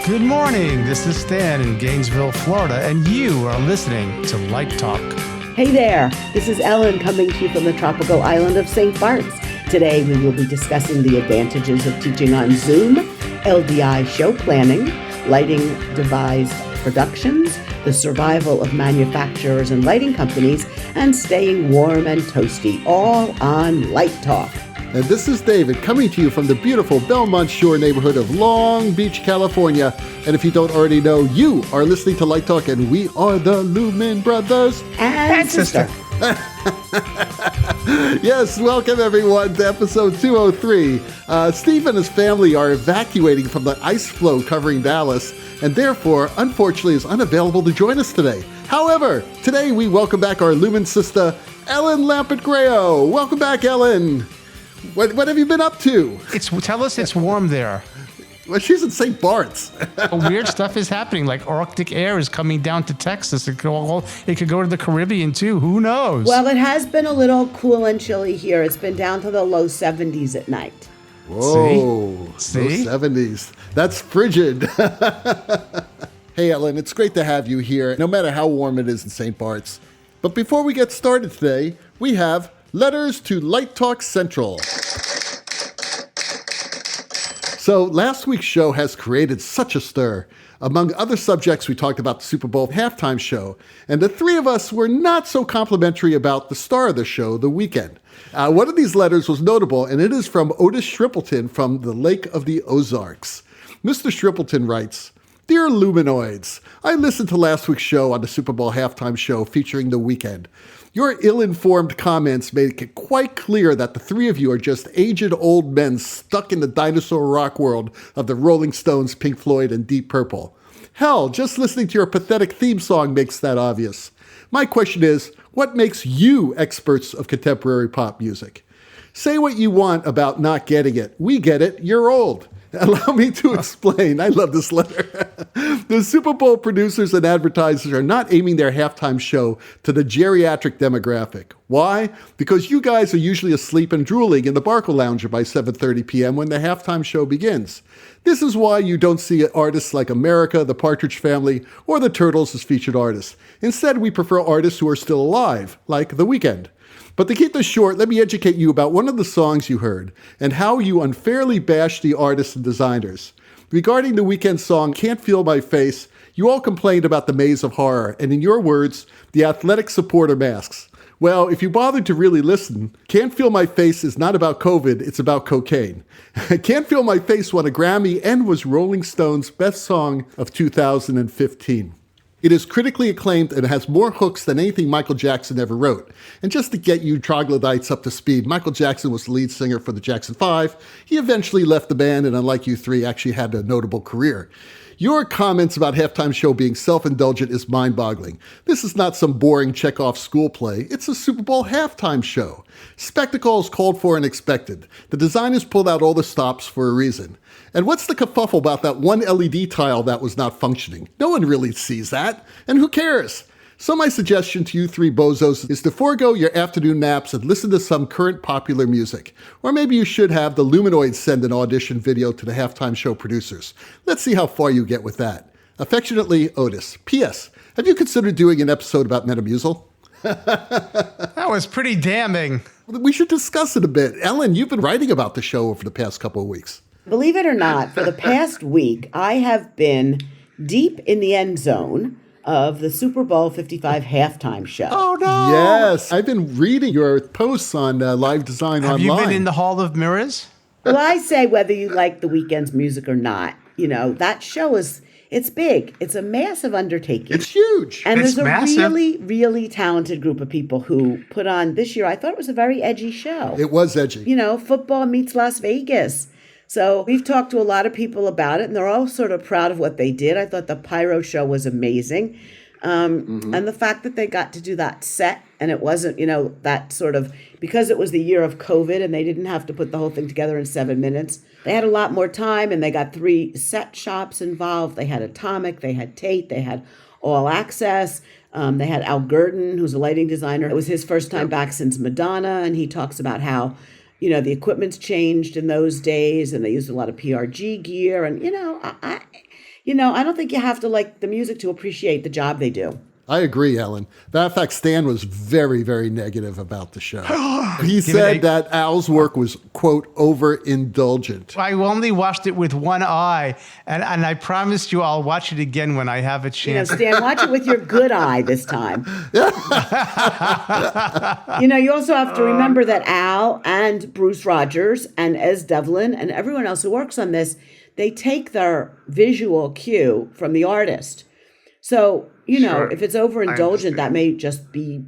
Good morning, this is Stan in Gainesville, Florida, and you are listening to Light Talk. Hey there, this is Ellen coming to you from the tropical island of St. Barts. Today we will be discussing the advantages of teaching on Zoom, LDI show planning, Lighting Devised Productions, the survival of manufacturers and lighting companies, and staying warm and toasty, all on Light Talk. And this is David coming to you from the beautiful Belmont Shore neighborhood of Long Beach, California. And if you don't already know, you are listening to Light Talk, and we are the Lumen Brothers. And Sistah. Yes, welcome everyone to episode 203. Steve and his family are evacuating from the ice floe covering Dallas, and therefore, unfortunately, is unavailable to join us today. However, today we welcome back our Lumen sister, Ellen Lampert-Grayo. Welcome back, Ellen. What have you been up to? Tell us it's warm there. Well, she's in St. Barts. Weird stuff is happening, like Arctic air is coming down to Texas. It could go to the Caribbean too. Who knows? Well, it has been a little cool and chilly here. It's been down to the low 70s at night. Whoa, See? Low 70s. That's frigid. Hey, Ellen, it's great to have you here, no matter how warm it is in St. Barts. But before we get started today, we have Letters to Light Talk Central. So last week's show has created such a stir. Among other subjects, we talked about the Super Bowl halftime show, and the three of us were not so complimentary about the star of the show, The Weeknd. One of these letters was notable, and it is from Otis Shrimpleton from the Lake of the Ozarks. Mr. Shrimpleton writes, Dear Luminoids, I listened to last week's show on the Super Bowl halftime show featuring The Weeknd. Your ill-informed comments make it quite clear that the three of you are just aged old men stuck in the dinosaur rock world of the Rolling Stones, Pink Floyd, and Deep Purple. Hell, just listening to your pathetic theme song makes that obvious. My question is, what makes you experts of contemporary pop music? Say what you want about not getting it. We get it. You're old. Allow me to explain. I love this letter. The Super Bowl producers and advertisers are not aiming their halftime show to the geriatric demographic. Why? Because you guys are usually asleep and drooling in the Barco Lounger by 7:30 p.m. when the halftime show begins. This is why you don't see artists like America, the Partridge Family, or the Turtles as featured artists. Instead, we prefer artists who are still alive, like The Weeknd. But to keep this short, let me educate you about one of the songs you heard and how you unfairly bash the artists and designers. Regarding the Weeknd song, Can't Feel My Face, you all complained about the maze of horror, and in your words, the athletic supporter masks. Well, if you bothered to really listen, Can't Feel My Face is not about COVID, it's about cocaine. Can't Feel My Face won a Grammy and was Rolling Stone's best song of 2015. It is critically acclaimed and has more hooks than anything Michael Jackson ever wrote. And just to get you troglodytes up to speed, Michael Jackson was the lead singer for the Jackson 5. He eventually left the band and, unlike you three, actually had a notable career. Your comments about halftime show being self-indulgent is mind-boggling. This is not some boring Chekhov school play. It's a Super Bowl halftime show. Spectacle is called for and expected. The designers pulled out all the stops for a reason. And what's the kerfuffle about that one LED tile that was not functioning? No one really sees that. And who cares? So my suggestion to you three bozos is to forego your afternoon naps and listen to some current popular music. Or maybe you should have the Luminoids send an audition video to the halftime show producers. Let's see how far you get with that. Affectionately, Otis. P.S. Have you considered doing an episode about Metamucil? That was pretty damning. We should discuss it a bit. Ellen, you've been writing about the show over the past couple of weeks. Believe it or not, for the past week, I have been deep in the end zone of the Super Bowl 55 halftime show. Oh, no. Yes, I've been reading your posts on live design Have online. you been in the Hall of Mirrors? Well, I say whether you like the Weeknd's music or not, that show it's big. It's a massive undertaking. It's huge. And It's there's a massive. really, really talented group of people who put on this year. I thought it was a very edgy show. It was edgy. Football meets Las Vegas. So we've talked to a lot of people about it, and they're all sort of proud of what they did. I thought the pyro show was amazing. And the fact that they got to do that set, and it wasn't, that sort of, because it was the year of COVID and they didn't have to put the whole thing together in 7 minutes. They had a lot more time, and they got 3 set shops involved. They had Atomic, they had Tate, they had All Access. They had Al Gurdon, who's a lighting designer. It was his first time back since Madonna, and he talks about how the equipment's changed in those days, and they used a lot of PRG gear. And, I don't think you have to like the music to appreciate the job they do. I agree, Ellen. Matter of fact, Stan was very, very negative about the show. He said that Al's work was, quote, overindulgent. I only watched it with one eye, and I promised you I'll watch it again when I have a chance. Stan, watch it with your good eye this time. You also have to remember that Al and Bruce Rogers and Ez Devlin and everyone else who works on this, they take their visual cue from the artist. So, if it's overindulgent, that may just be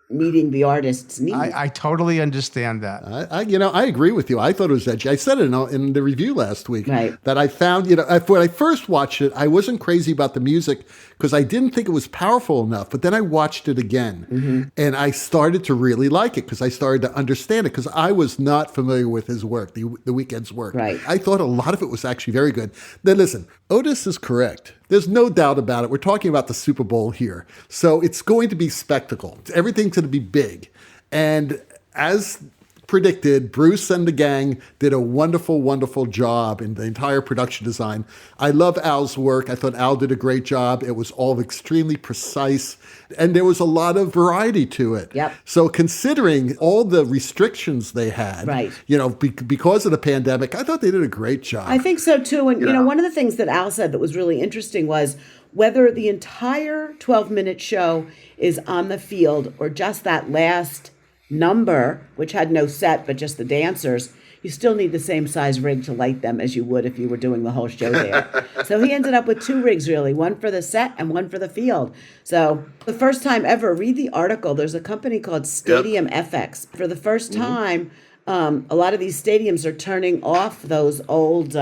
meeting the artist's needs. I totally understand that. I agree with you. I thought it was edgy. I said it in the review last week that I found, when I first watched it, I wasn't crazy about the music because I didn't think it was powerful enough. But then I watched it again and I started to really like it because I started to understand it because I was not familiar with his work, the Weeknd's work. Right. I thought a lot of it was actually very good. Then listen, Otis is correct. There's no doubt about it. We're talking about the Super Bowl here. So it's going to be spectacle. Everything's going to be big. And as predicted, Bruce and the gang did a wonderful, wonderful job in the entire production design. I love Al's work. I thought Al did a great job. It was all extremely precise. And there was a lot of variety to it. Yep. So considering all the restrictions they had, because of the pandemic, I thought they did a great job. I think so too. And, one of the things that Al said that was really interesting was whether the entire 12-minute show is on the field or just that last number, which had no set but just the dancers, you still need the same size rig to light them as you would if you were doing the whole show there. So he ended up with 2 rigs, really, one for the set and one for the field. So the first time ever, read the article. There's a company called Stadium FX. For the first time, a lot of these stadiums are turning off those old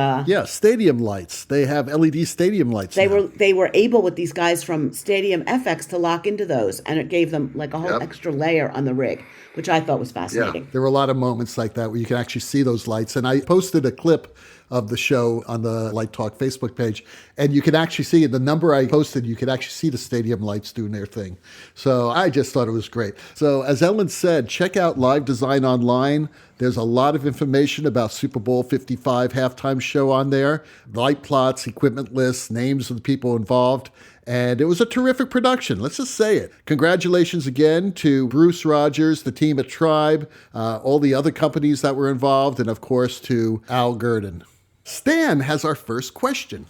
stadium lights. They have LED stadium lights. They were able with these guys from Stadium FX to lock into those, and it gave them like a whole extra layer on the rig, which I thought was fascinating. Yeah, there were a lot of moments like that where you can actually see those lights. And I posted a clip of the show on the Light Talk Facebook page, and you can actually see the number I posted. You could actually see the stadium lights doing their thing. So I just thought it was great. So as Ellen said, check out Live Design Online. There's a lot of information about Super Bowl 55 halftime show on there. Light plots, equipment lists, names of the people involved. And it was a terrific production. Let's just say it. Congratulations again to Bruce Rogers, the team at Tribe, all the other companies that were involved, and of course to Al Gurdon. Stan has our first question.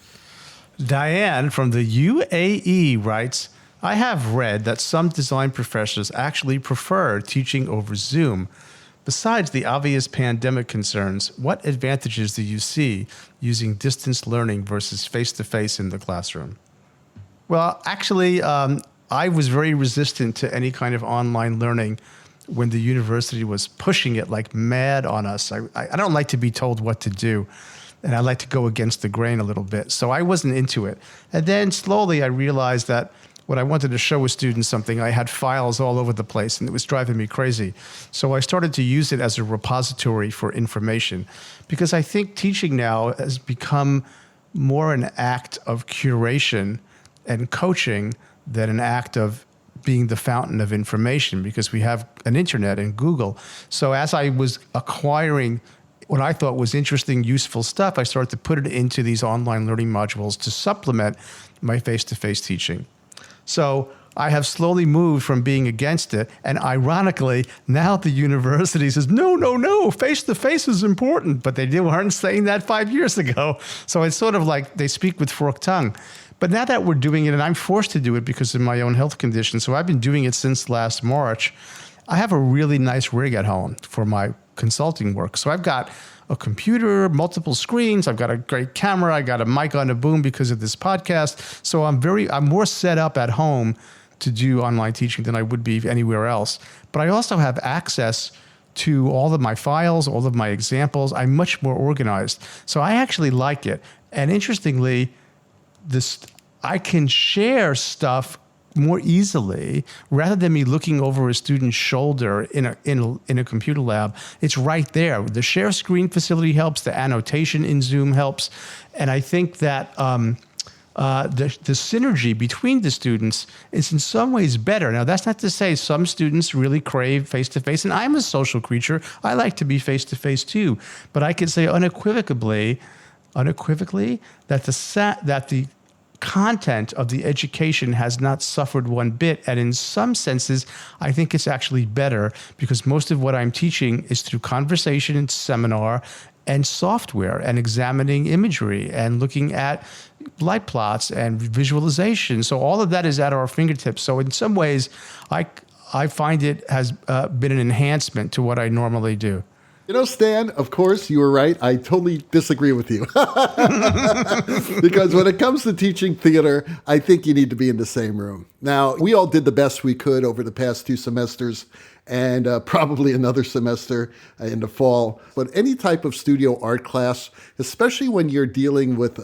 Diane from the UAE writes, I have read that some design professors actually prefer teaching over Zoom. Besides the obvious pandemic concerns, what advantages do you see using distance learning versus face-to-face in the classroom? Well, actually, I was very resistant to any kind of online learning when the university was pushing it like mad on us. I don't like to be told what to do, and I like to go against the grain a little bit. So I wasn't into it. And then slowly I realized that when I wanted to show a student something, I had files all over the place, and it was driving me crazy. So I started to use it as a repository for information, because I think teaching now has become more an act of curation and coaching than an act of being the fountain of information, because we have an internet and Google. So as I was acquiring what I thought was interesting, useful stuff, I started to put it into these online learning modules to supplement my face-to-face teaching. So I have slowly moved from being against it, and ironically, now the university says, no, face-to-face is important, but they weren't saying that 5 years ago. So it's sort of like they speak with forked tongue. But now that we're doing it, and I'm forced to do it because of my own health condition, so I've been doing it since last March, I have a really nice rig at home for my consulting work. So I've got a computer, multiple screens, I've got a great camera, I got a mic on a boom because of this podcast. So I'm more set up at home to do online teaching than I would be anywhere else. But I also have access to all of my files, all of my examples. I'm much more organized. So I actually like it. And interestingly, I can share stuff more easily rather than me looking over a student's shoulder in a computer lab. It's right there. The share screen facility helps. The annotation in Zoom helps. And I think that the synergy between the students is in some ways better. Now, that's not to say some students really crave face-to-face, and I'm a social creature. I like to be face-to-face too. But I can say unequivocally that the content of the education has not suffered one bit. And in some senses, I think it's actually better because most of what I'm teaching is through conversation and seminar and software and examining imagery and looking at light plots and visualization. So all of that is at our fingertips. So in some ways, I find it has been an enhancement to what I normally do. You know, Stan, of course, you were right. I totally disagree with you. Because when it comes to teaching theater, I think you need to be in the same room. Now, we all did the best we could over the past 2 semesters and probably another semester in the fall. But any type of studio art class, especially when you're dealing with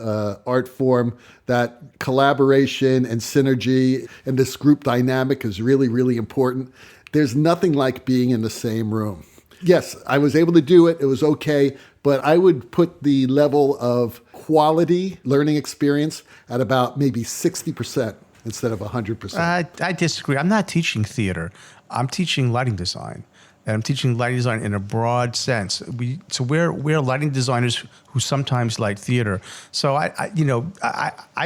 art form, that collaboration and synergy and this group dynamic is really, really important. There's nothing like being in the same room. Yes, I was able to do it. It was okay. But I would put the level of quality learning experience at about maybe 60% instead of 100%. I disagree. I'm not teaching theater. I'm teaching lighting design. And I'm teaching lighting design in a broad sense. We're lighting designers who sometimes light theater. So I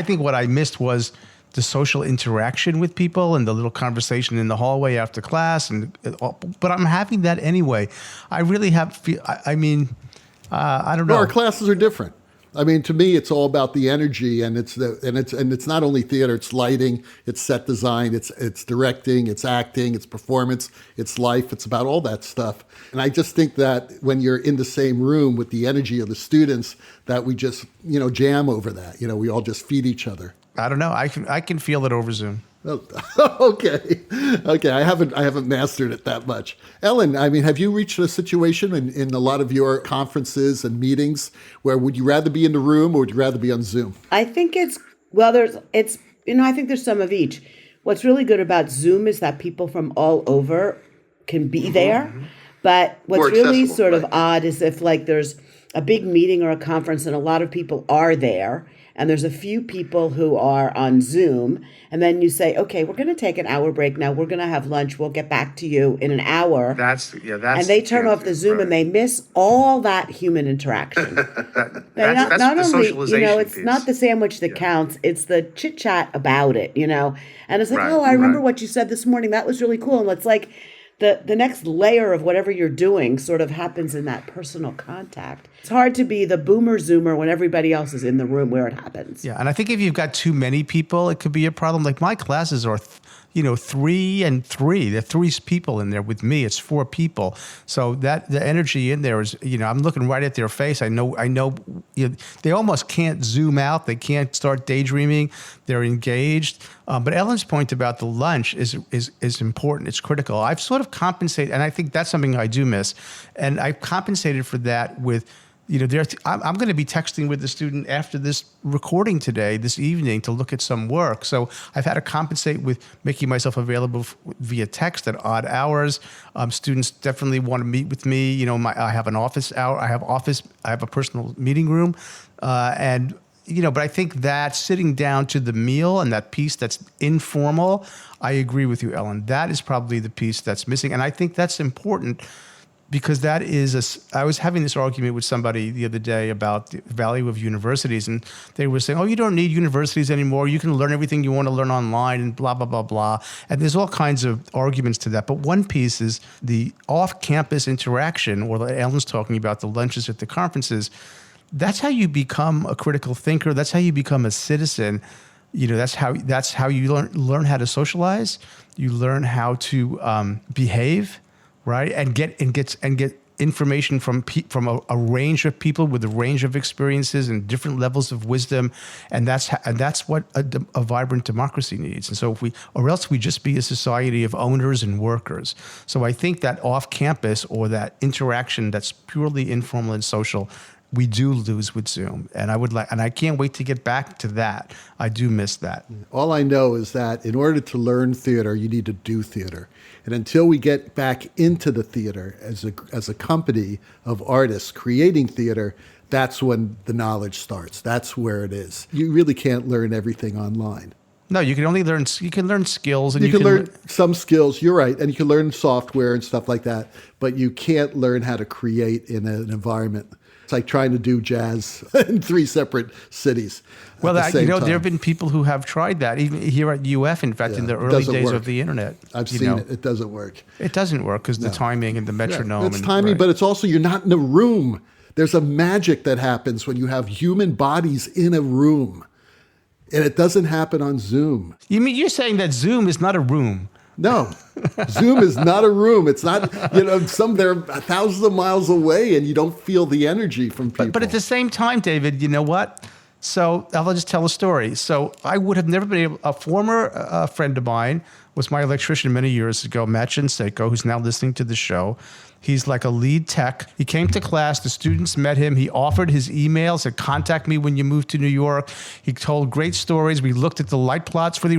think what I missed was the social interaction with people and the little conversation in the hallway after class, but I'm having that anyway. I really have. I don't know. Our classes are different. I mean, to me, it's all about the energy, and it's not only theater. It's lighting, it's set design, it's directing, it's acting, it's performance, it's life. It's about all that stuff. And I just think that when you're in the same room with the energy of the students, that we just jam over that. We all just feed each other. I don't know. I can feel it over Zoom. Okay. I haven't mastered it that much. Ellen, I mean, have you reached a situation in a lot of your conferences and meetings where would you rather be in the room or would you rather be on Zoom? I think I think there's some of each. What's really good about Zoom is that people from all over can be there. But what's really sort of odd is if there's a big meeting or a conference and a lot of people are there, and there's a few people who are on Zoom, and then you say, okay, we're going to take an hour break now. We're going to have lunch. We'll get back to you in an hour. And they turn off the Zoom, right, and they miss all that human interaction. That's not the only, socialization it's piece. not the sandwich that counts. It's the chit chat about it, And it's like, Right, I remember right. what you said this morning. That was really cool. And it's like, the next layer of whatever you're doing sort of happens in that personal contact. It's hard to be the boomer Zoomer when everybody else is in the room where it happens. Yeah, and I think if you've got too many people, it could be a problem. Like my classes are, 3 and 3. There are 3 people in there with me. It's 4 people. So that the energy in there is, I'm looking right at their face. I know. They almost can't zoom out. They can't start daydreaming. They're engaged. But Ellen's point about the lunch is important. It's critical. I've sort of compensated, and I think that's something I do miss. And I've compensated for that with, I'm going to be texting with the student after this recording today, this evening, to look at some work. So I've had to compensate with making myself available via text at odd hours. Students definitely want to meet with me. I have an office hour. I have a personal meeting room, but I think that sitting down to the meal and that piece that's informal, I agree with you, Ellen. That is probably the piece that's missing. And I think that's important because I was having this argument with somebody the other day about the value of universities. And they were saying, you don't need universities anymore. You can learn everything you want to learn online and blah, blah, blah, blah. And there's all kinds of arguments to that. But one piece is the off-campus interaction, or that Ellen's talking about, the lunches at the conferences. That's how you become a critical thinker. That's how you become a citizen. That's how you learn how to socialize. You learn how to behave, right? And get information from a range of people with a range of experiences and different levels of wisdom. And that's what a vibrant democracy needs. And so or else we just be a society of owners and workers. So I think that off campus, or that interaction that's purely informal and social, we do lose with Zoom, and I can't wait to get back to that. I do miss that. All I know is that in order to learn theater, you need to do theater. And until we get back into the theater as a company of artists creating theater, That's when the knowledge starts. That's where it is. You really can't learn everything online. No, you can only learn. You can learn skills, and You can learn some skills. You're right, and you can learn software and stuff like that. But you can't learn how to create in an environment. It's like trying to do jazz in 3 separate cities. Well, at the same time. there have been people who have tried that, even here at UF. In fact, in the early days of the internet, I've seen it. It doesn't work. It doesn't work because the timing and the metronome. It's timing, but it's also you're not in a room. There's a magic that happens when you have human bodies in a room. And it doesn't happen on Zoom. You mean you're saying that Zoom is not a room? No, Zoom is not a room. It's not, they're thousands of miles away and you don't feel the energy from people. But at the same time, David, you know what? So I'll just tell a story. So I would have never been able, a former friend of mine was my electrician many years ago, Matt Shinseko, who's now listening to the show. He's like a lead tech. He came to class. The students met him. He offered his email, said, contact me when you move to New York. He told great stories. We looked at the light plots for the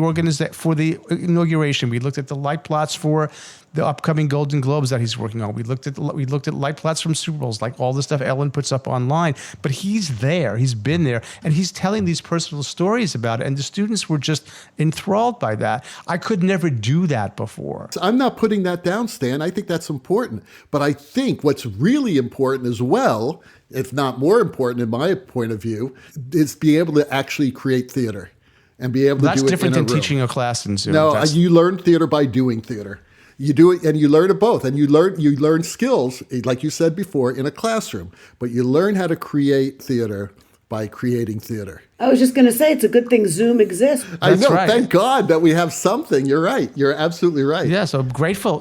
inauguration. We looked at the light plots for the upcoming Golden Globes that he's working on. We looked at light plots from Super Bowls, like all the stuff Ellen puts up online. But he's there. He's been there. And he's telling these personal stories about it. And the students were just enthralled by that. I could never do that before. I'm not putting that down, Stan. I think that's important. But I think what's really important as well, if not more important in my point of view, is be able to actually create theater and be able to do it in a room. That's different than teaching a class in Zoom. No, you learn theater by doing theater. You do it and you learn it both. And you learn skills, like you said before, in a classroom. But you learn how to create theater by creating theater. I was just going to say, it's a good thing Zoom exists. I know. Right. Thank God that we have something. You're right. You're absolutely right. Yeah, so I'm grateful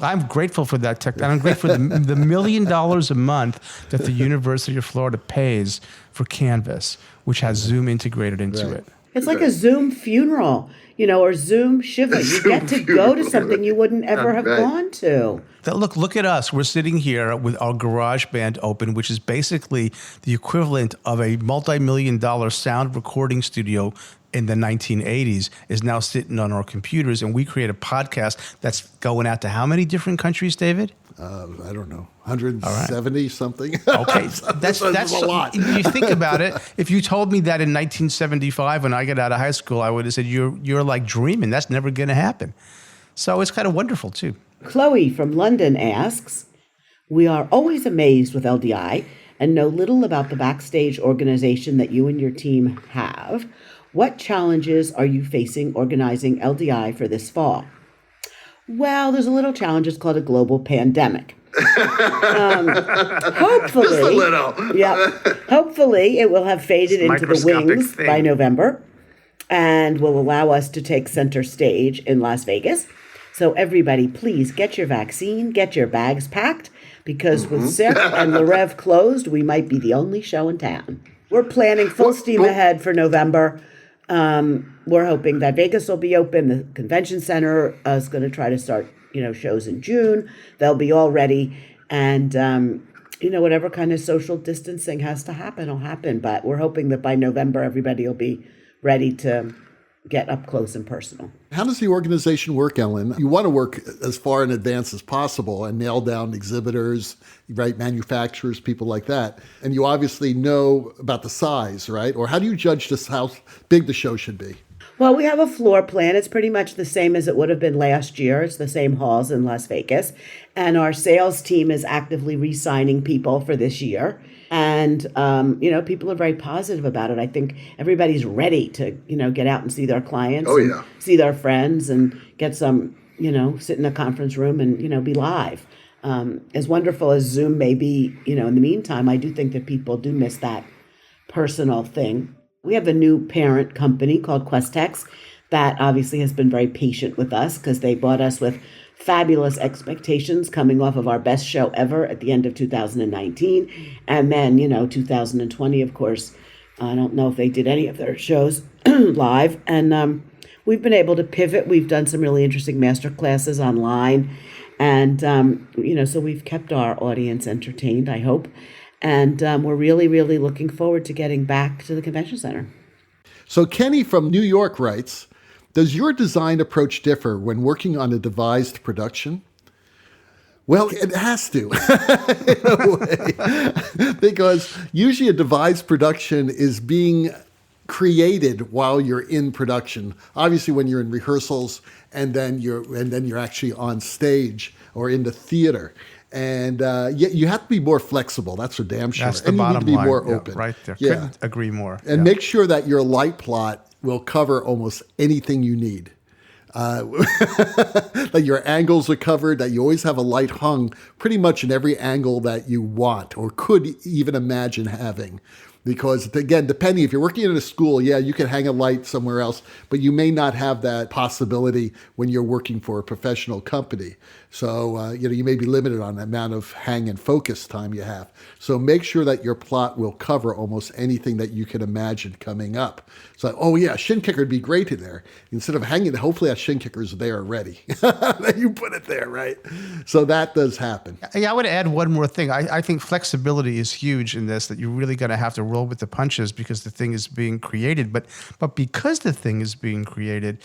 for that tech. And I'm grateful for the $1 million a month that the University of Florida pays for Canvas, which has Zoom integrated into it. It's like a Zoom funeral, or Zoom shiva. You get to go to something you wouldn't ever have gone to. Look at us. We're sitting here with our garage band open, which is basically the equivalent of a multi-million-dollar sound recording studio in the 1980s, is now sitting on our computers, and we create a podcast that's going out to how many different countries, David? I don't know, 170 something. Okay, that's a lot. You think about it. If you told me that in 1975 when I got out of high school, I would have said you're like dreaming. That's never going to happen. So it's kind of wonderful too. Chloe from London asks, we are always amazed with LDI and know little about the backstage organization that you and your team have. What challenges are you facing organizing LDI for this fall? Well, there's a little challenge. It's called a global pandemic. Hopefully, Just a little. Yeah. Hopefully, it will have faded into the wings by November and will allow us to take center stage in Las Vegas. So everybody, please get your vaccine, get your bags packed, because with Cirque and Le Rêve closed, we might be the only show in town. We're planning full steam ahead for November. We're hoping that Vegas will be open. The convention center is going to try to start, shows in June. They'll be all ready. And, whatever kind of social distancing has to happen will happen. But we're hoping that by November, everybody will be ready to get up close and personal. How does the organization work, Ellen? You want to work as far in advance as possible and nail down exhibitors, right, manufacturers, people like that. And you obviously know about the size, right? Or how do you judge just how big the show should be? Well, we have a floor plan. It's pretty much the same as it would have been last year. It's the same halls in Las Vegas. And our sales team is actively re-signing people for this year. And, people are very positive about it. I think everybody's ready to, get out and see their clients, see their friends, and get some, sit in a conference room and, be live. As wonderful as Zoom may be, in the meantime, I do think that people do miss that personal thing. We have a new parent company called Questex that obviously has been very patient with us because they bought us with fabulous expectations coming off of our best show ever at the end of 2019. And then, 2020, of course, I don't know if they did any of their shows live. And we've been able to pivot. We've done some really interesting master classes online. And, so we've kept our audience entertained, I hope. And we're really, really looking forward to getting back to the convention center. So Kenny from New York writes, does your design approach differ when working on a devised production? Well, it has to, in a way, because usually a devised production is being created while you're in production. Obviously, when you're in rehearsals, and then you're actually on stage or in the theater. And you have to be more flexible. That's for damn sure. That's the and bottom you need to be line. more Yeah, open. right there. Yeah. Couldn't agree more. And make sure that your light plot will cover almost anything you need. That your angles are covered, that you always have a light hung pretty much in every angle that you want or could even imagine having. Because, again, depending, if you're working in a school, yeah, you can hang a light somewhere else, but you may not have that possibility when you're working for a professional company. So, you may be limited on the amount of hang and focus time you have. So make sure that your plot will cover almost anything that you can imagine coming up. So, oh yeah, shin kicker would be great in there. Instead of hanging, hopefully that shin kicker is there already. That you put it there, right? So that does happen. Yeah, I would add one more thing. I think flexibility is huge in this, that you're really going to have to roll with the punches because the thing is being created. But because the thing is being created,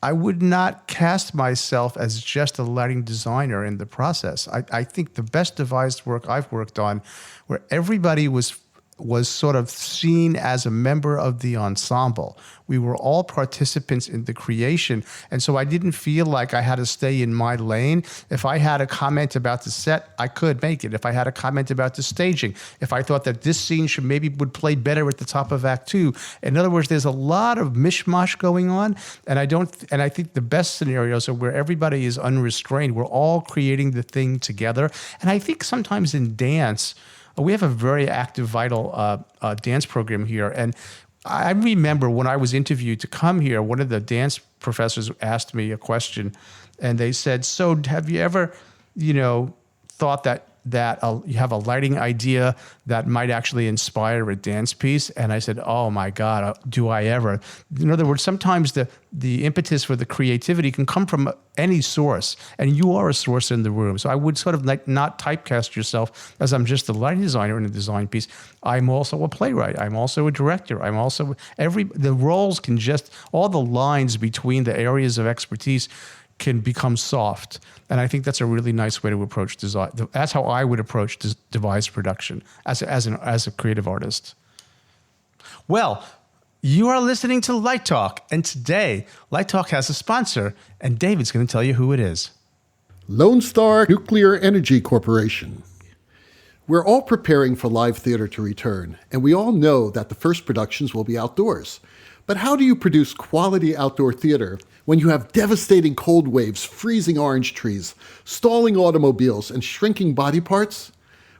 I would not cast myself as just a lighting designer in the process. I think the best devised work I've worked on, where everybody was sort of seen as a member of the ensemble. We were all participants in the creation. And so I didn't feel like I had to stay in my lane. If I had a comment about the set, I could make it. If I had a comment about the staging, if I thought that this scene would play better at the top of Act 2. In other words, there's a lot of mishmash going on. And I think the best scenarios are where everybody is unrestrained. We're all creating the thing together. And I think sometimes in dance, we have a very active, vital dance program here. And I remember when I was interviewed to come here, one of the dance professors asked me a question, and they said, so have you ever, thought that you have a lighting idea that might actually inspire a dance piece? And I said, oh my God, do I ever? In other words, sometimes the impetus for the creativity can come from any source, and you are a source in the room. So I would sort of not typecast yourself as I'm just a lighting designer in a design piece. I'm also a playwright. I'm also a director. I'm also the roles can all the lines between the areas of expertise can become soft. And I think that's a really nice way to approach design. That's how I would approach devised production as a creative artist. Well, you are listening to Light Talk, and today Light Talk has a sponsor, and David's going to tell you who it is. Lone Star Nuclear Energy Corporation. We're all preparing for live theater to return, and we all know that the first productions will be outdoors. But how do you produce quality outdoor theater when you have devastating cold waves, freezing orange trees, stalling automobiles, and shrinking body parts?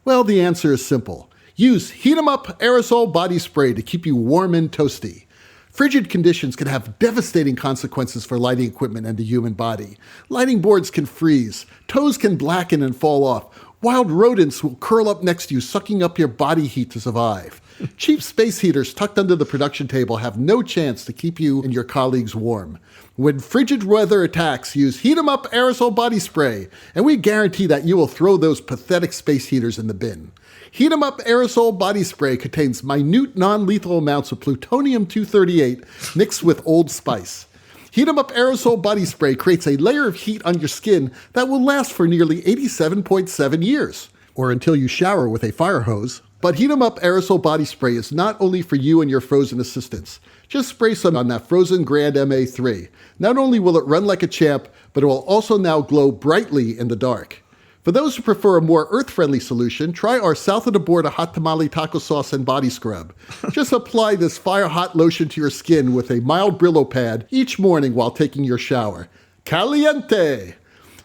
Well, the answer is simple. Use Heat 'em Up Aerosol Body Spray to keep you warm and toasty. Frigid conditions can have devastating consequences for lighting equipment and the human body. Lighting boards can freeze, toes can blacken and fall off, wild rodents will curl up next to you, sucking up your body heat to survive. Cheap space heaters tucked under the production table have no chance to keep you and your colleagues warm. When frigid weather attacks, use Heat 'em Up Aerosol Body Spray, and we guarantee that you will throw those pathetic space heaters in the bin. Heat 'em Up Aerosol Body Spray contains minute non-lethal amounts of plutonium-238 mixed with Old Spice. Heat 'em Up Aerosol Body Spray creates a layer of heat on your skin that will last for nearly 87.7 years, or until you shower with a fire hose. But Heat 'em Up Aerosol Body Spray is not only for you and your frozen assistants. Just spray some on that frozen Grand MA3. Not only will it run like a champ, but it will also now glow brightly in the dark. For those who prefer a more earth-friendly solution, try our South of the Border Hot Tamale Taco Sauce and Body Scrub. Just apply this fire-hot lotion to your skin with a mild Brillo pad each morning while taking your shower. Caliente!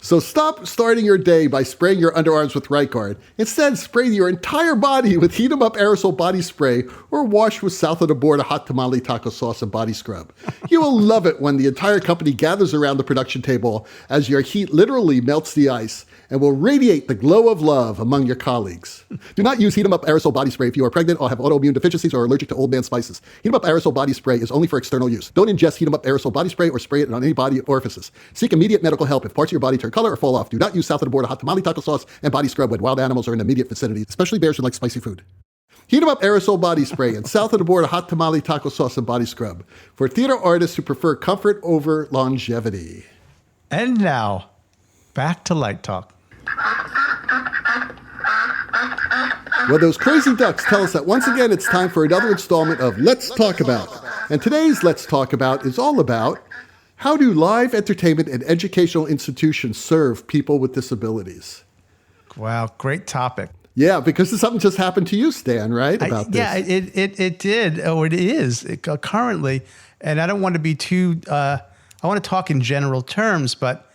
So stop starting your day by spraying your underarms with Right Guard. Instead, spray your entire body with Heat 'em Up Aerosol Body Spray or wash with South of the Border Hot Tamale Taco Sauce and Body Scrub. You will love it when the entire company gathers around the production table as your heat literally melts the ice and will radiate the glow of love among your colleagues. Do not use Heat 'em Up Aerosol Body Spray if you are pregnant or have autoimmune deficiencies or are allergic to old man spices. Heat 'em Up Aerosol Body Spray is only for external use. Don't ingest Heat 'em Up Aerosol Body Spray or spray it on any body orifices. Seek immediate medical help if parts of your body turn color or fall off. Do not use South of the Border Hot Tamale Taco Sauce and Body Scrub when wild animals are in immediate vicinity, especially bears who like spicy food. Heat 'em Up Aerosol Body Spray and South of the Border Hot Tamale Taco Sauce and Body Scrub for theater artists who prefer comfort over longevity. And now, back to Light Talk. Well, those crazy ducks tell us that once again it's time for another installment of Let's Talk About. And today's Let's Talk About is all about how do live entertainment and educational institutions serve people with disabilities? Wow, great topic. Yeah, because something just happened to you, Stan, right? About this. Yeah, it did, or it is currently. And I don't want to be too, I want to talk in general terms, but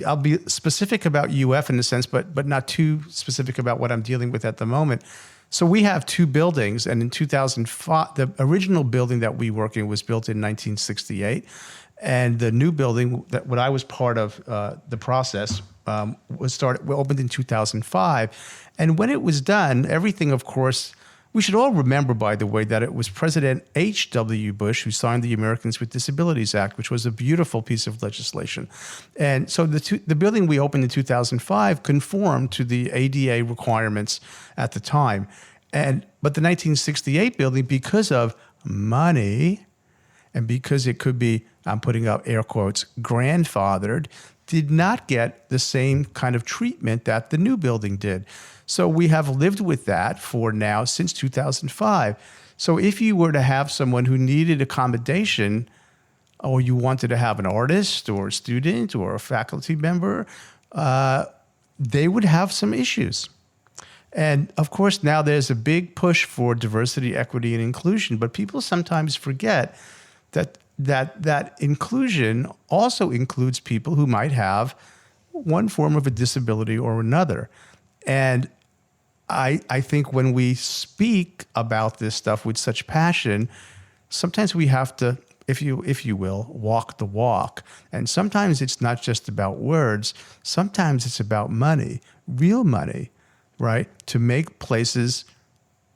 I'll be specific about UF in a sense, but not too specific about what I'm dealing with at the moment. So we have two buildings, and in 2005, the original building that we work in was built in 1968, and the new building that what I was part of the process opened in 2005, and when it was done, everything, of course. We should all remember, by the way, that it was President H.W. Bush who signed the Americans with Disabilities Act, which was a beautiful piece of legislation. And so the building we opened in 2005 conformed to the ADA requirements at the time. But the 1968 building, because of money and because it could be, I'm putting up air quotes, grandfathered, did not get the same kind of treatment that the new building did. So we have lived with that for now since 2005. So if you were to have someone who needed accommodation, or you wanted to have an artist or a student or a faculty member, they would have some issues. And of course, now there's a big push for diversity, equity, and inclusion, but people sometimes forget that inclusion also includes people who might have one form of a disability or another. And I think when we speak about this stuff with such passion, sometimes we have to, if you will, walk the walk. And sometimes it's not just about words. Sometimes it's about money, real money, right? To make places,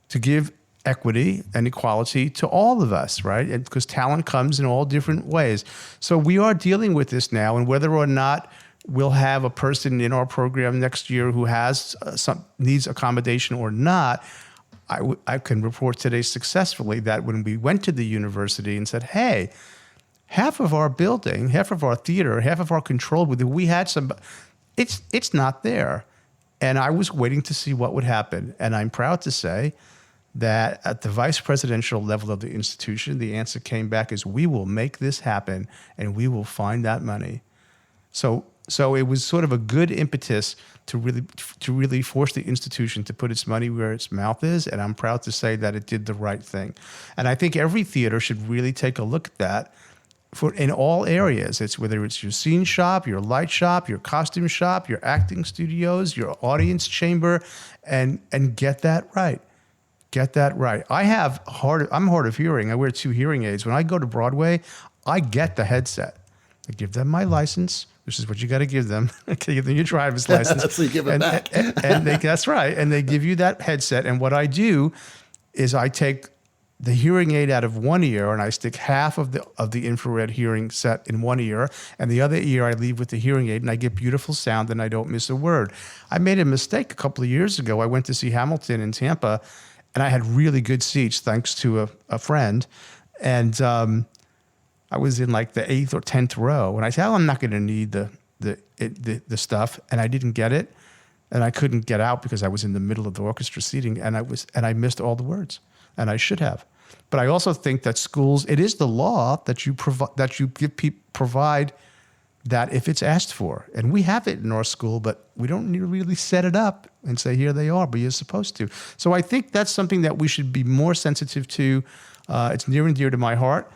to give equity and equality to all of us, right? And because talent comes in all different ways. So we are dealing with this now, and whether or not we'll have a person in our program next year who has needs accommodation or not, I can report today successfully that when we went to the university and said, hey, half of our building, half of our theater, half of our control booth, we had some, it's not there. And I was waiting to see what would happen. And I'm proud to say that at the vice presidential level of the institution, the answer came back as, we will make this happen and we will find that money. So it was sort of a good impetus to really force the institution to put its money where its mouth is, and I'm proud to say that it did the right thing. And I think every theater should really take a look at that in all areas. It's whether it's your scene shop, your light shop, your costume shop, your acting studios, your audience chamber, and get that right. Get that right. I'm hard of hearing. I wear 2 hearing aids. When I go to Broadway, I get the headset. I give them my license, which is what you got to give them. Give them your driver's license. So you give it back. That's right. And they give you that headset. And what I do is I take the hearing aid out of one ear and I stick half of the infrared hearing set in one ear, and the other ear I leave with the hearing aid, and I get beautiful sound and I don't miss a word. I made a mistake a couple of years ago. I went to see Hamilton in Tampa, and I had really good seats thanks to a friend. And I was in like the 8th or 10th row, and I said, I'm not going to need the stuff, and I didn't get it, and I couldn't get out because I was in the middle of the orchestra seating, and I missed all the words, and I should have. But I also think that schools, it is the law that you provide that if it's asked for, and we have it in our school, but we don't really set it up and say, here they are, but you're supposed to. So I think that's something that we should be more sensitive to. It's near and dear to my heart.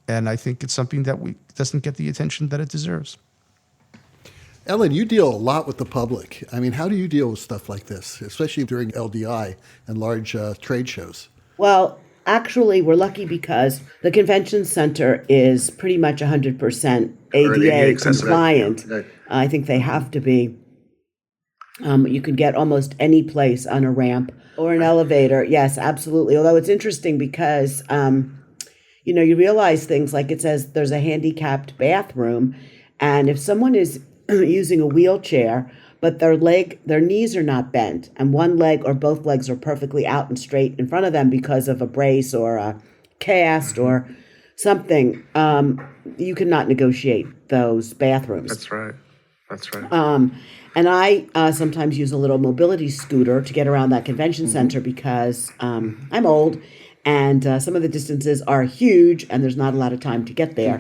And I think it's something that doesn't get the attention that it deserves. Ellen, you deal a lot with the public. I mean, how do you deal with stuff like this, especially during LDI and large trade shows? Well, actually, we're lucky because the convention center is pretty much 100% ADA compliant. Right. I think they have to be. You can get almost any place on a ramp or an elevator. Yes, absolutely. Although it's interesting because you realize things like it says there's a handicapped bathroom, and if someone is using a wheelchair, but their knees are not bent, and one leg or both legs are perfectly out and straight in front of them because of a brace or a cast or something, you cannot negotiate those bathrooms. That's right. That's right. And I sometimes use a little mobility scooter to get around that convention center because I'm old and some of the distances are huge and there's not a lot of time to get there.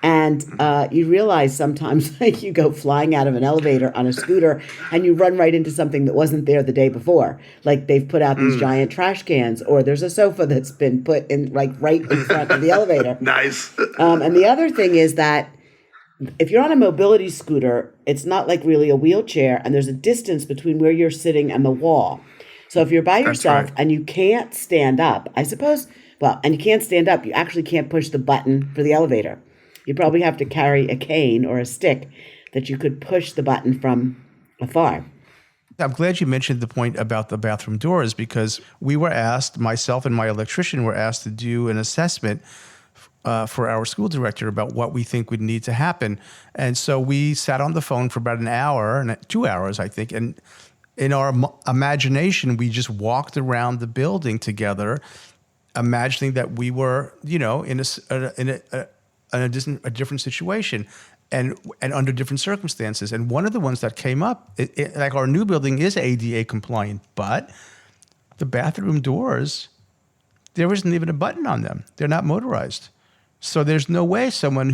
And you realize sometimes like you go flying out of an elevator on a scooter and you run right into something that wasn't there the day before. Like they've put out these giant trash cans or there's a sofa that's been put in like right in front of the elevator. Nice. And the other thing is that if you're on a mobility scooter, it's not like really a wheelchair, and there's a distance between where you're sitting and the wall. So if you're by yourself and you can't stand up, I suppose, and you can't stand up, you actually can't push the button for the elevator. You probably have to carry a cane or a stick that you could push the button from afar. I'm glad you mentioned the point about the bathroom doors because we were asked, myself and my electrician were asked to do an assessment for our school director about what we think would need to happen. And so we sat on the phone for about an hour, 2 hours, I think. And in our imagination, we just walked around the building together, imagining that we were, in a different situation and under different circumstances. And one of the ones that came up, like our new building is ADA compliant, but the bathroom doors, there isn't even a button on them. They're not motorized. So there's no way someone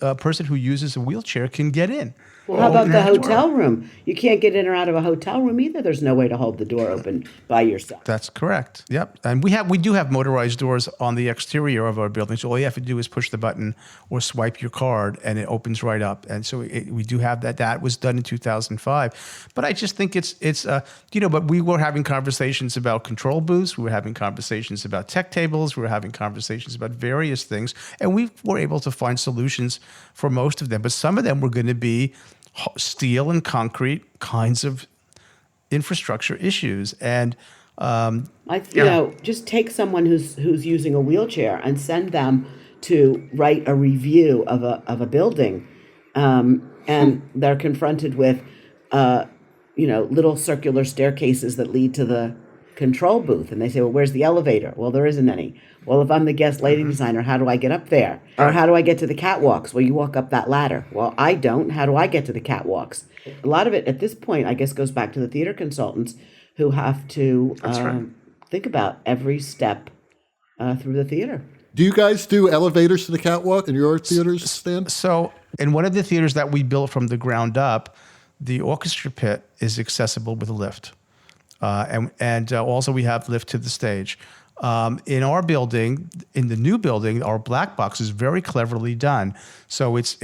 a person who uses a wheelchair can get in. Well, how about the hotel room? You can't get in or out of a hotel room either. There's no way to hold the door open by yourself. That's correct. Yep. And we do have motorized doors on the exterior of our building. So all you have to do is push the button or swipe your card and it opens right up. And so we do have that. That was done in 2005. But I just think it's but we were having conversations about control booths. We were having conversations about tech tables. We were having conversations about various things. And we were able to find solutions for most of them. But some of them were going to be steel and concrete kinds of infrastructure issues, and just take someone who's using a wheelchair and send them to write a review of a building, and they're confronted with little circular staircases that lead to the control booth, and they say, well, where's the elevator? Well, there isn't any. Well, if I'm the guest lighting designer, how do I get up there? Or how do I get to the catwalks? Well, you walk up that ladder. Well, I don't. How do I get to the catwalks? A lot of it at this point, I guess, goes back to the theater consultants who have to think about every step through the theater. Do you guys do elevators to the catwalk in your theaters, Stan? So in one of the theaters that we built from the ground up, the orchestra pit is accessible with a lift. And also we have lift to the stage. In our building, in the new building, our black box is very cleverly done. So it's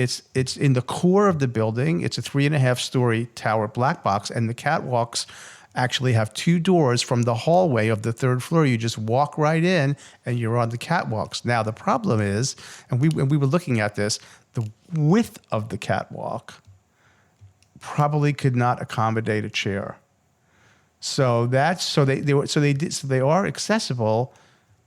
in the core of the building. It's a 3.5-story tower black box, and the catwalks actually have 2 doors from the hallway of the 3rd floor. You just walk right in, and you're on the catwalks. Now the problem is, and we were looking at this, the width of the catwalk probably could not accommodate a chair. So they are accessible,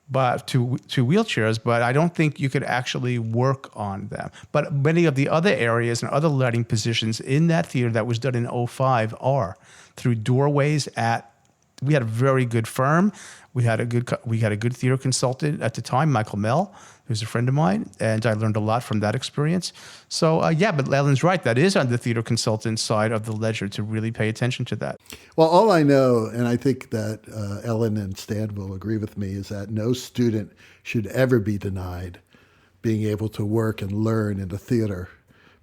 but to wheelchairs. But I don't think you could actually work on them. But many of the other areas and other lighting positions in that theater that was done in 2005 are through doorways. We had a very good firm. We had a good theater consultant at the time, Michael Mell, who's a friend of mine, and I learned a lot from that experience. So, but Ellen's right. That is on the theater consultant side of the ledger to really pay attention to that. Well, all I know, and I think that Ellen and Stan will agree with me, is that no student should ever be denied being able to work and learn in the theater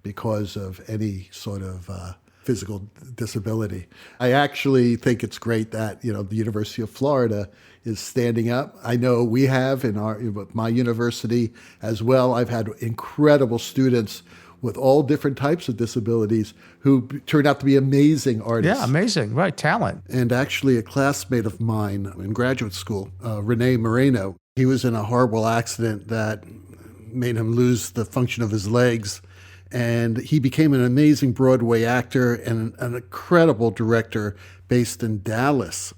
because of any sort of physical disability. I actually think it's great that, the University of Florida is standing up. I know we have in my university as well. I've had incredible students with all different types of disabilities who turned out to be amazing artists. Yeah, amazing, right, talent. And actually a classmate of mine in graduate school, Rene Moreno, he was in a horrible accident that made him lose the function of his legs. And he became an amazing Broadway actor and an incredible director based in Dallas.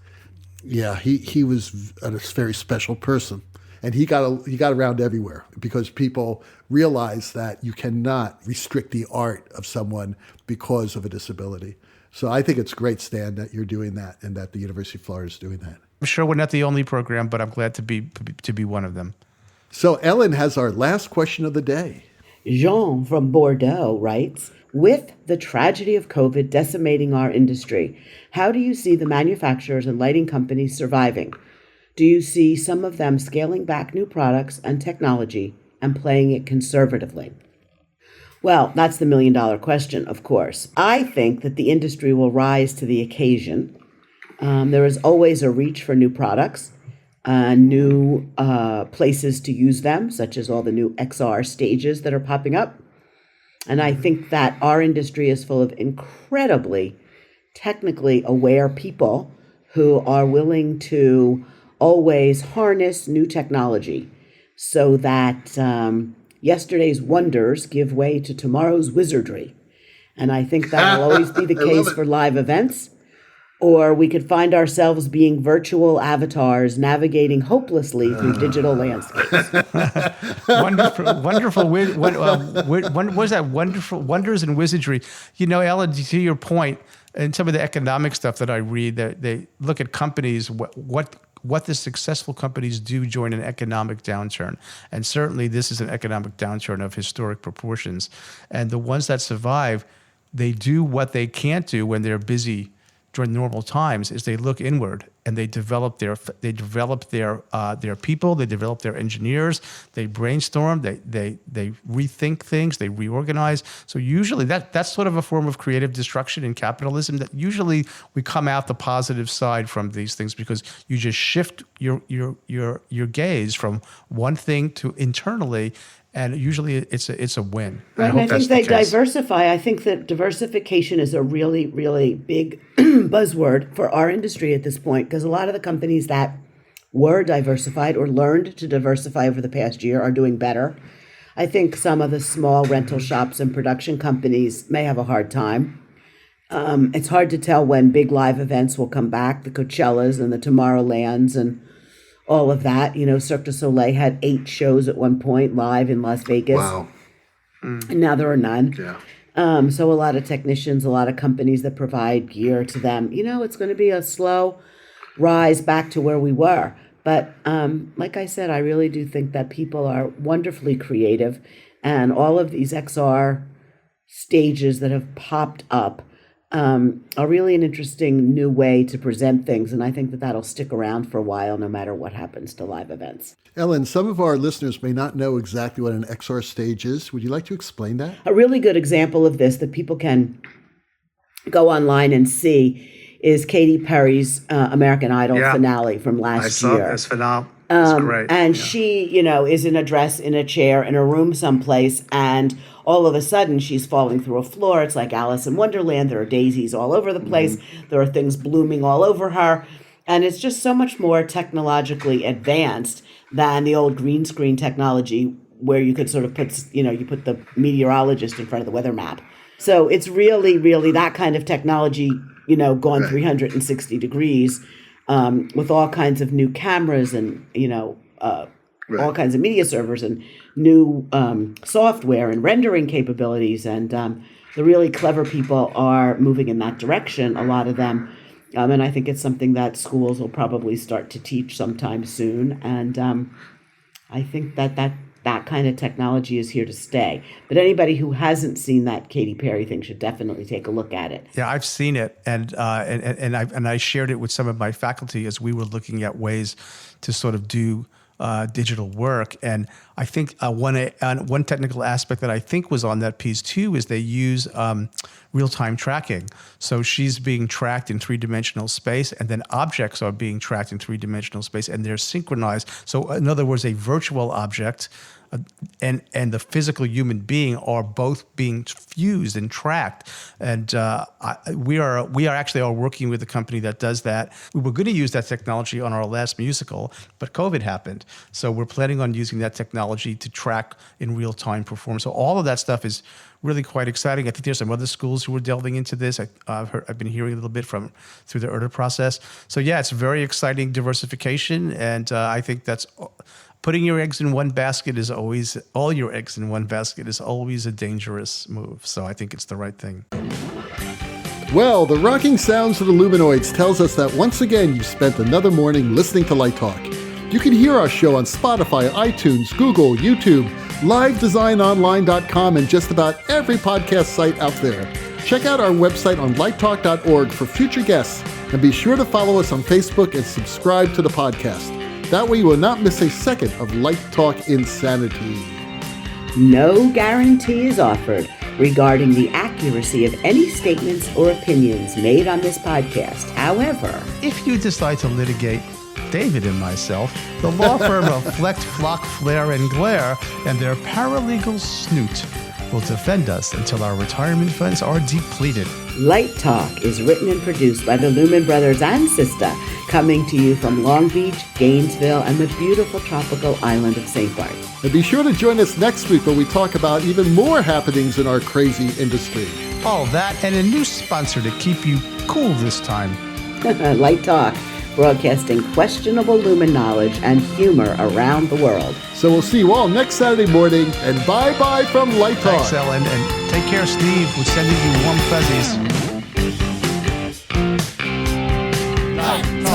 Yeah, he was a very special person. And he got around everywhere because people realize that you cannot restrict the art of someone because of a disability. So I think it's great, Stan, that you're doing that and that the University of Florida is doing that. I'm sure we're not the only program, but I'm glad to be one of them. So Ellen has our last question of the day. Jean from Bordeaux writes, With the tragedy of COVID decimating our industry, how do you see the manufacturers and lighting companies surviving? Do you see some of them scaling back new products and technology and playing it conservatively? Well, that's the million-dollar question, of course. I think that the industry will rise to the occasion. There is always a reach for new products, new places to use them, such as all the new XR stages that are popping up. And I think that our industry is full of incredibly technically aware people who are willing to always harness new technology so that yesterday's wonders give way to tomorrow's wizardry. And I think that will always be the case for live events. Or we could find ourselves being virtual avatars navigating hopelessly through digital landscapes. Wonderful. What was that? Wonderful wonders and wizardry. You know, Ellen, to your point, and some of the economic stuff that I read, that they look at companies, what the successful companies do during an economic downturn. And certainly this is an economic downturn of historic proportions. And the ones that survive, they do what they can't do when they're busy during normal times, is they look inward and they develop their people, they develop their engineers, they brainstorm, they rethink things, they reorganize. So usually that's sort of a form of creative destruction in capitalism, that usually we come out the positive side from these things, because you just shift your gaze from one thing to internally. And usually it's a win. Right, and I think they diversify. I think that diversification is a really, really big buzzword for our industry at this point, because a lot of the companies that were diversified or learned to diversify over the past year are doing better. I think some of the small rental shops and production companies may have a hard time. It's hard to tell when big live events will come back, the Coachellas and the Tomorrowlands and all of that. You know, Cirque du Soleil had 8 shows at one point live in Las Vegas. Wow. And now there are none. Yeah. So a lot of technicians, a lot of companies that provide gear to them, you know, it's going to be a slow rise back to where we were. But like I said, I really do think that people are wonderfully creative, and all of these XR stages that have popped up are really an interesting new way to present things. And I think that that'll stick around for a while, no matter what happens to live events. Ellen, some of our listeners may not know exactly what an XR stage is. Would you like to explain that? A really good example of this that people can go online and see is Katy Perry's American Idol finale from last year. I saw this phenomenal. It's great. And she, you know, is in a dress, in a chair, in a room someplace, and all of a sudden she's falling through a floor. It's like Alice in Wonderland. There are daisies all over the place. There are things blooming all over her. And it's just so much more technologically advanced than the old green screen technology where you could sort of put, you know, you put the meteorologist in front of the weather map. So it's really, really that kind of technology, you know, gone 360 degrees. With all kinds of new cameras and, you know, all kinds of media servers and new software and rendering capabilities. And the really clever people are moving in that direction, a lot of them. And I think it's something that schools will probably start to teach sometime soon. And I think that kind of technology is here to stay. But anybody who hasn't seen that Katy Perry thing should definitely take a look at it. Yeah, I've seen it, and I shared it with some of my faculty as we were looking at ways to sort of do digital work. And I think one technical aspect that I think was on that piece too is they use real-time tracking. So she's being tracked in 3-dimensional space, and then objects are being tracked in 3-dimensional space, and they're synchronized. So in other words, a virtual object and the physical human being are both being fused and tracked. And we are actually working with a company that does that. We were going to use that technology on our last musical, but COVID happened. So we're planning on using that technology to track in real time performance. So all of that stuff is really quite exciting. I think there's some other schools who are delving into this. I've been hearing a little bit through the ERTA process. So yeah, it's very exciting diversification, and I think that's putting your eggs in one basket is always all your eggs in one basket is always a dangerous move. So I think it's the right thing. Well, the rocking sounds of the Luminoids tells us that once again you've spent another morning listening to Light Talk. You can hear our show on Spotify, iTunes, Google, YouTube, livedesignonline.com, and just about every podcast site out there. Check out our website on lighttalk.org for future guests, and be sure to follow us on Facebook and subscribe to the podcast. That way you will not miss a second of Light Talk insanity. No guarantee is offered regarding the accuracy of any statements or opinions made on this podcast. However, If you decide to litigate David and myself, the law firm of Flecht, Flock, Flare, and Glare and their paralegal Snoot will defend us until our retirement funds are depleted. Light Talk is written and produced by the Lumen Brothers and Sistah, coming to you from Long Beach, Gainesville, and the beautiful tropical island of St. Barts. And be sure to join us next week when we talk about even more happenings in our crazy industry. All that and a new sponsor to keep you cool this time. Light Talk, broadcasting questionable Lumen knowledge and humor around the world. So we'll see you all next Saturday morning, and bye-bye from Light Talk. Thanks, Ellen, and take care, Steve. We're sending you warm fuzzies. Light Talk.